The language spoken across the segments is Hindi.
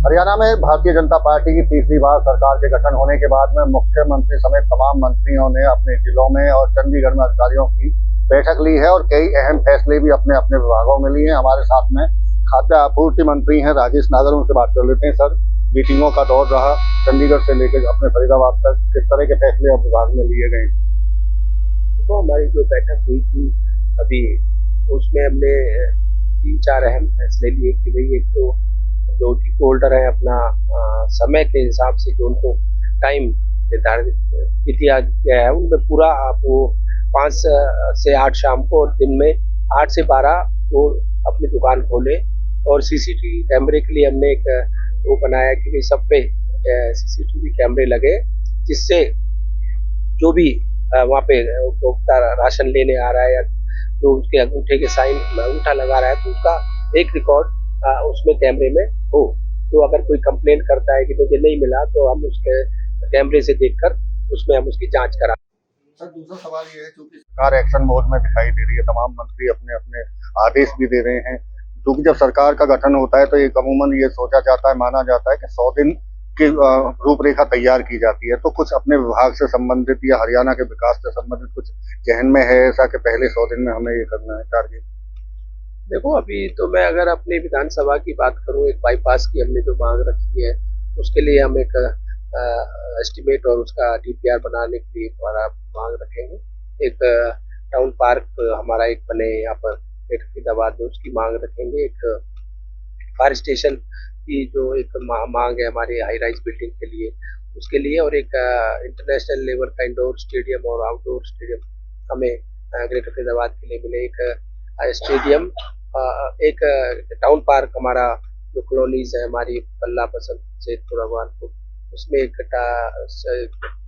हरियाणा में भारतीय जनता पार्टी की तीसरी बार सरकार के गठन होने के बाद में मुख्यमंत्री समेत तमाम मंत्रियों ने अपने जिलों में और चंडीगढ़ में अधिकारियों की बैठक ली है और कई अहम फैसले भी अपने अपने विभागों में लिए हैं। हमारे साथ में खाद्य आपूर्ति मंत्री हैं राजेश नागर, उनसे बात कर लेते हैं। सर, मीटिंगों का दौर रहा, चंडीगढ़ से लेकर अपने फरीदाबाद तक किस तरह के फैसले अब विभाग में लिए गए? तो हमारी जो बैठक हुई थी अभी, उसमें हमने 3-4 अहम फैसले लिए कि भाई एक तो जो टिक होल्डर है अपना समय के हिसाब से जो उनको टाइम निर्धारित किया गया है उनमें पूरा आप वो 5 से 8 शाम को और दिन में 8 से 12 वो अपनी दुकान खोले। और सीसीटीवी कैमरे के लिए हमने एक वो बनाया कि भाई सब पे सीसीटीवी कैमरे लगे, जिससे जो भी वहाँ पे उपभोक्ता राशन लेने आ रहा है या जो उसके अंगूठे के साइन अंगूठा लगा रहा है तो उसका एक रिकॉर्ड उसमें कैमरे में हो। तो अगर कोई कंप्लेंट करता है कि मुझे नहीं मिला तो हम उसके कैमरे से देखकर उसमें हम उसकी जांच करा। सर, दूसरा सवाल ये है, क्योंकि सरकार एक्शन मोड में दिखाई दे रही है, तमाम मंत्री अपने अपने आदेश भी दे रहे हैं, क्योंकि जब सरकार का गठन होता है तो एक अमूमन ये सोचा जाता है, माना जाता है कि 100 दिन की रूपरेखा तैयार की जाती है। तो कुछ अपने विभाग से संबंधित या हरियाणा के विकास से संबंधित कुछ जहन में है ऐसा कि पहले 100 दिन में हमें ये करना है टारगेट? देखो, अभी तो मैं अगर अपनी विधानसभा की बात करूं, एक बाईपास की हमने जो मांग रखी है उसके लिए हम एक एस्टिमेट और उसका डीपीआर बनाने के लिए हमारा मांग रखेंगे। एक टाउन पार्क हमारा एक बने यहाँ पर फरीदाबाद में, उसकी मांग रखेंगे। एक फायर स्टेशन की जो एक मांग है हमारी हाई राइज बिल्डिंग के लिए, उसके लिए। और एक इंटरनेशनल लेवल का इंडोर स्टेडियम और आउटडोर स्टेडियम हमें ग्रेटर फरीदाबाद के लिए मिले। एक स्टेडियम, एक टाउन पार्क, हमारा जो कॉलोनीज है हमारी पल्ला पसंद से भगवानपुर, उसमें एक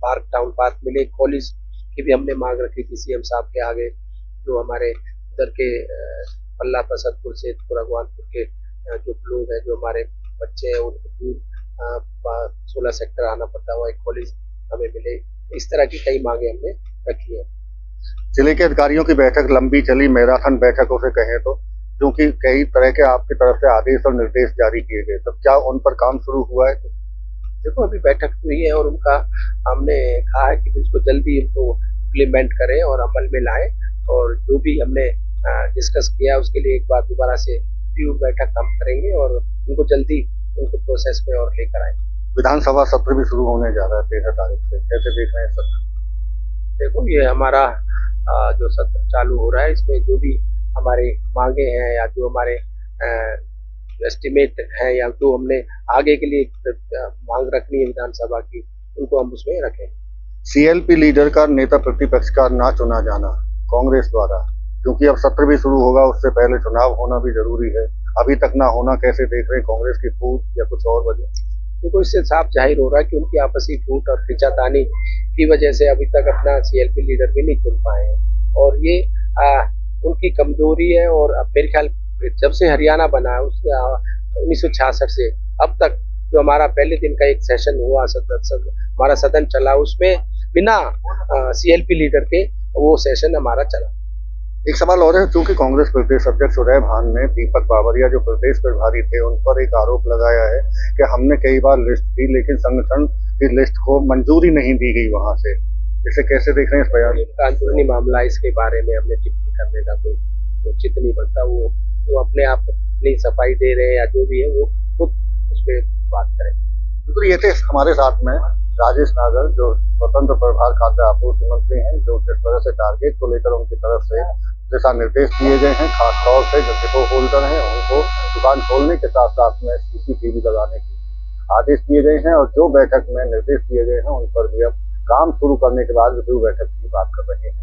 पार्क टाउन पार्क मिले। कॉलेज की भी हमने मांग रखी थी सीएम साहब के आगे, जो हमारे उधर के पल्ला पसंदपुर से भगवानपुर के जो लोग हैं, जो हमारे बच्चे हैं, उनको दूर 16 सेक्टर आना पड़ता हुआ एक कॉलेज हमें मिले। इस तरह की कई मांगे हमने रखी है। जिले के अधिकारियों की बैठक लंबी चली, मैराथन बैठकों से कहें तो, क्योंकि कई तरह के आपकी तरफ से आदेश और निर्देश जारी किए गए, तब क्या उन पर काम शुरू हुआ है? देखो, अभी बैठक हुई है और उनका हमने कहा है कि इसको जल्दी उनको इम्प्लीमेंट करें और अमल में लाएं। और जो भी हमने डिस्कस किया उसके लिए एक बार दोबारा से रिव्यू बैठक हम करेंगे और उनको जल्दी उनको प्रोसेस में और लेकर आएंगे। विधानसभा सत्र भी शुरू होने जा रहा है 13 तारीख से, कैसे देख रहे हैं सत्र? देखो, ये हमारा जो सत्र चालू हो रहा है, इसमें जो भी हमारे मांगे हैं या जो हमारे एस्टिमेट है या जो हमने आगे के लिए मांग रखनी है विधानसभा की, उनको हम उसमें रखें। सीएलपी लीडर का नेता प्रतिपक्ष का ना चुना जाना कांग्रेस द्वारा, क्योंकि अब सत्र भी शुरू होगा, उससे पहले चुनाव होना भी जरूरी है, अभी तक ना होना, कैसे देख रहे हैं? कांग्रेस की फूट या कुछ और वजह? देखो, इससे साफ जाहिर हो रहा है कि उनकी आपसी फूट और खींचातानी की वजह से अभी तक अपना सीएलपी लीडर भी नहीं चुन पाए हैं और ये उनकी कमजोरी है। और अब मेरे ख्याल जब से हरियाणा बना है उसके 1966 से अब तक जो हमारा पहले दिन का एक सेशन हुआ, हमारा सदन चला, उसमें बिना सीएलपी लीडर के वो सेशन हमारा चला। एक सवाल और है, चूंकि कांग्रेस प्रदेश अध्यक्ष उदय भान ने दीपक बावरिया जो प्रदेश प्रभारी थे उन पर एक आरोप लगाया है कि हमने कई बार लिस्ट दी लेकिन संगठन की लिस्ट को मंजूरी नहीं दी गई वहां से, इसे कैसे देख रहे हैं इस बयान? उनका अंदरूनी मामला, इसके बारे में हमने टिप्पणी करने का कोई उचित नहीं बनता। वो अपने आप अपनी सफाई दे रहे हैं या जो भी है वो खुद उस पर बात करें। बिल्कुल, ये थे हमारे साथ में राजेश नागर, जो स्वतंत्र प्रभार खाद्य आपूर्ति मंत्री हैं, जो जिस तरह से टारगेट को लेकर उनकी तरफ से दिशा निर्देश दिए गए हैं, खासतौर से जो डिपो होल्डर हैं उनको दुकान खोलने के साथ साथ में सीसीटीवी लगाने के आदेश दिए गए हैं और जो बैठक में निर्देश दिए गए हैं उन पर भी अब काम शुरू करने के बाद रिव्यू बैठक की बात कर रहे हैं।